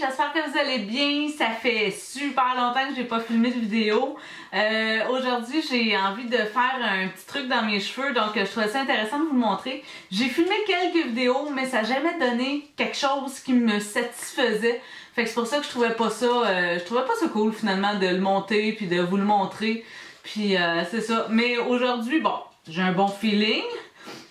j'espère que vous allez bien. Ça fait super longtemps que j'ai pas filmé de vidéo. Aujourd'hui, j'ai envie de faire un petit truc dans mes cheveux, donc je trouvais ça intéressant de vous le montrer. J'ai filmé quelques vidéos, mais ça n'a jamais donné quelque chose qui me satisfaisait. Fait que c'est pour ça que je trouvais pas ça, cool finalement de le monter puis de vous le montrer. Puis c'est ça. Mais aujourd'hui, bon, j'ai un bon feeling.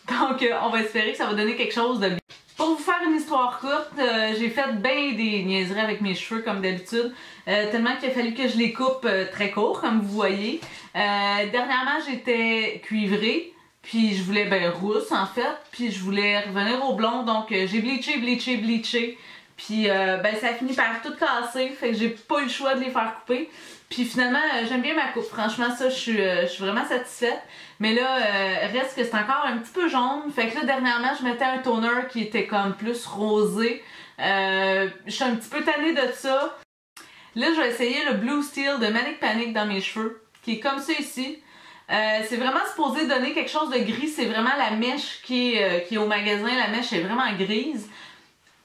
Donc on va espérer que ça va donner quelque chose de bien. Pour vous faire une histoire courte, j'ai fait bien des niaiseries avec mes cheveux comme d'habitude, tellement qu'il a fallu que je les coupe très courts comme vous voyez. Dernièrement j'étais cuivrée, puis je voulais rousse en fait, puis je voulais revenir au blond, donc j'ai bleaché, puis ça a fini par tout casser, fait que j'ai pas eu le choix de les faire couper. Puis finalement, j'aime bien ma coupe. Franchement, ça, je suis vraiment satisfaite. Mais là, reste que c'est encore un petit peu jaune. Fait que là, dernièrement, je mettais un toner qui était comme plus rosé. Je suis un petit peu tannée de ça. Là, je vais essayer le Blue Steel de Manic Panic dans mes cheveux, qui est comme ça ici. C'est vraiment supposé donner quelque chose de gris. C'est vraiment la mèche qui est au magasin. La mèche est vraiment grise.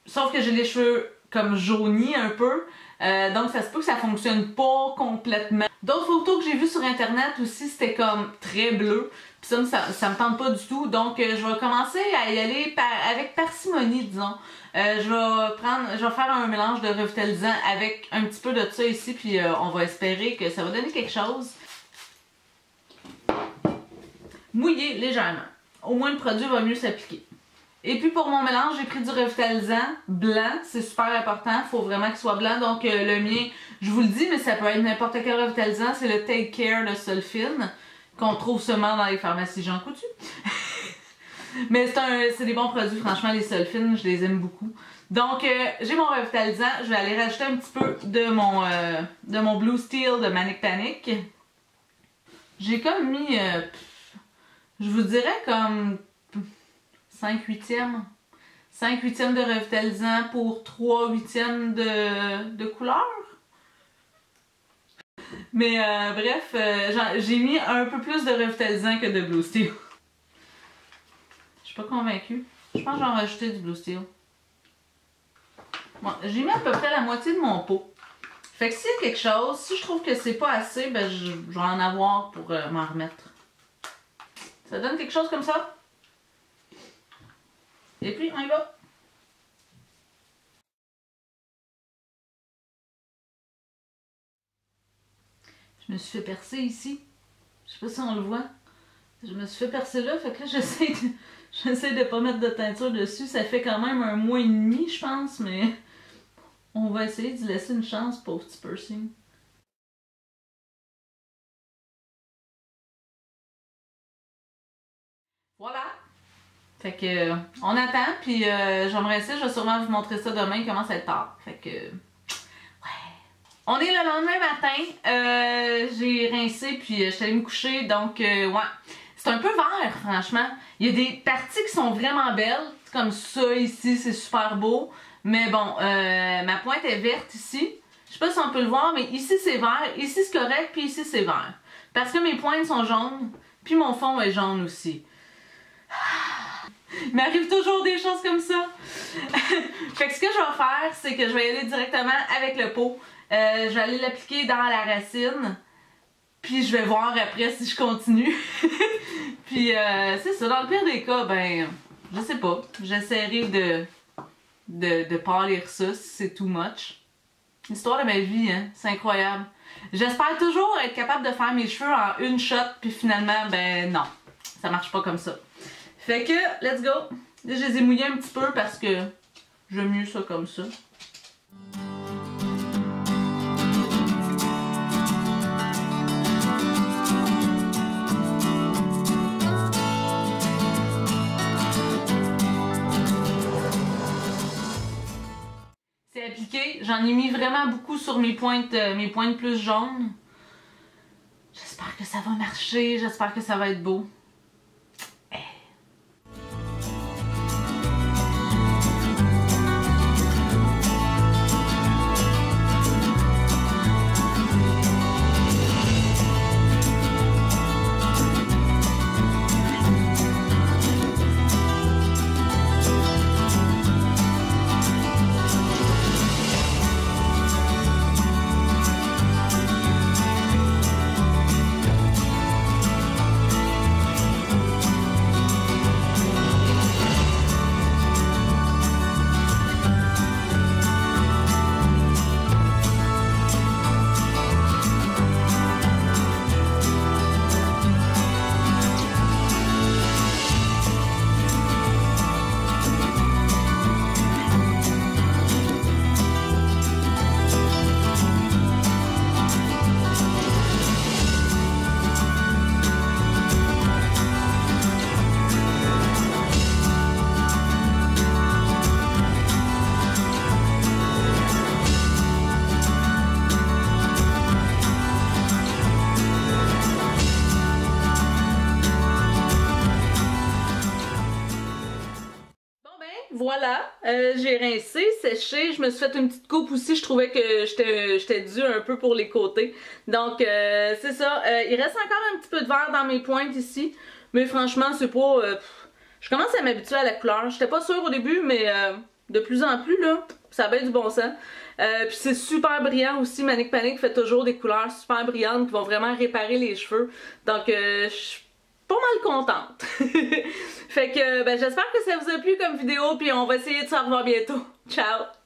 Sauf que j'ai les cheveux comme jaunis un peu. Donc ça se peut que ça fonctionne pas complètement. D'autres photos que j'ai vues sur internet aussi, c'était comme très bleu. Puis ça me tente pas du tout. Donc je vais commencer à y aller avec parcimonie, disons. Je vais faire un mélange de revitalisant avec un petit peu de ça ici. Puis on va espérer que ça va donner quelque chose. Mouiller légèrement. Au moins le produit va mieux s'appliquer. Et puis pour mon mélange, j'ai pris du revitalisant blanc, c'est super important, il faut vraiment qu'il soit blanc, donc le mien, je vous le dis, mais ça peut être n'importe quel revitalisant, c'est le Take Care de Solfine, qu'on trouve seulement dans les pharmacies Jean Coutu. Mais c'est des bons produits, franchement, les Solfine, je les aime beaucoup. Donc j'ai mon revitalisant, je vais aller rajouter un petit peu de mon Blue Steel de Manic Panic. J'ai comme mis, je vous dirais comme 5/8. 5/8 de revitalisant pour 3/8 de couleur. Mais bref, j'ai mis un peu plus de revitalisant que de Blue Steel. Je suis pas convaincue. Je pense que j'en rajouter du Blue Steel. Bon, j'ai mis à peu près la moitié de mon pot. Fait que s'il y a quelque chose, si je trouve que c'est pas assez, je vais en avoir pour m'en remettre. Ça donne quelque chose comme ça? Et puis, on y va! Je me suis fait percer ici. Je sais pas si on le voit. Je me suis fait percer là, fait que là, j'essaie de pas mettre de teinture dessus. Ça fait quand même 1 mois et demi, je pense, mais on va essayer d'y laisser une chance pour petit piercing. Voilà! Fait que, on attend, puis j'aimerais essayer, je vais sûrement vous montrer ça demain, il commence à être tard. Fait que, ouais. On est le lendemain matin, j'ai rincé, puis je suis allée me coucher, donc, ouais. C'est un peu vert, franchement. Il y a des parties qui sont vraiment belles, comme ça ici, c'est super beau. Mais bon, ma pointe est verte ici. Je sais pas si on peut le voir, mais ici c'est vert, ici c'est correct, puis ici c'est vert. Parce que mes pointes sont jaunes, puis mon fond est jaune aussi. Il m'arrive toujours des choses comme ça. Fait que ce que je vais faire, c'est que je vais y aller directement avec le pot. Je vais aller l'appliquer dans la racine. Puis je vais voir après si je continue. Puis c'est ça, dans le pire des cas, je sais pas. J'essaierai de pâlir ça si c'est too much. L'histoire de ma vie, hein, c'est incroyable. J'espère toujours être capable de faire mes cheveux en une shot, puis finalement, non. Ça marche pas comme ça. Fait que, let's go! Là, je les ai mouillés un petit peu parce que j'aime mieux ça comme ça. C'est appliqué. J'en ai mis vraiment beaucoup sur mes pointes plus jaunes. J'espère que ça va marcher. J'espère que ça va être beau. voilà, j'ai rincé, séché, je me suis fait une petite coupe aussi, je trouvais que j'étais due un peu pour les côtés. Donc c'est ça, il reste encore un petit peu de vert dans mes pointes ici, mais franchement c'est pas... je commence à m'habituer à la couleur, j'étais pas sûre au début, mais de plus en plus là, ça a bien du bon sens. Puis c'est super brillant aussi, Manic Panic fait toujours des couleurs super brillantes qui vont vraiment réparer les cheveux. Donc je suis pas mal contente. Fait que ben, j'espère que ça vous a plu comme vidéo, puis on va essayer de se revoir bientôt. Ciao!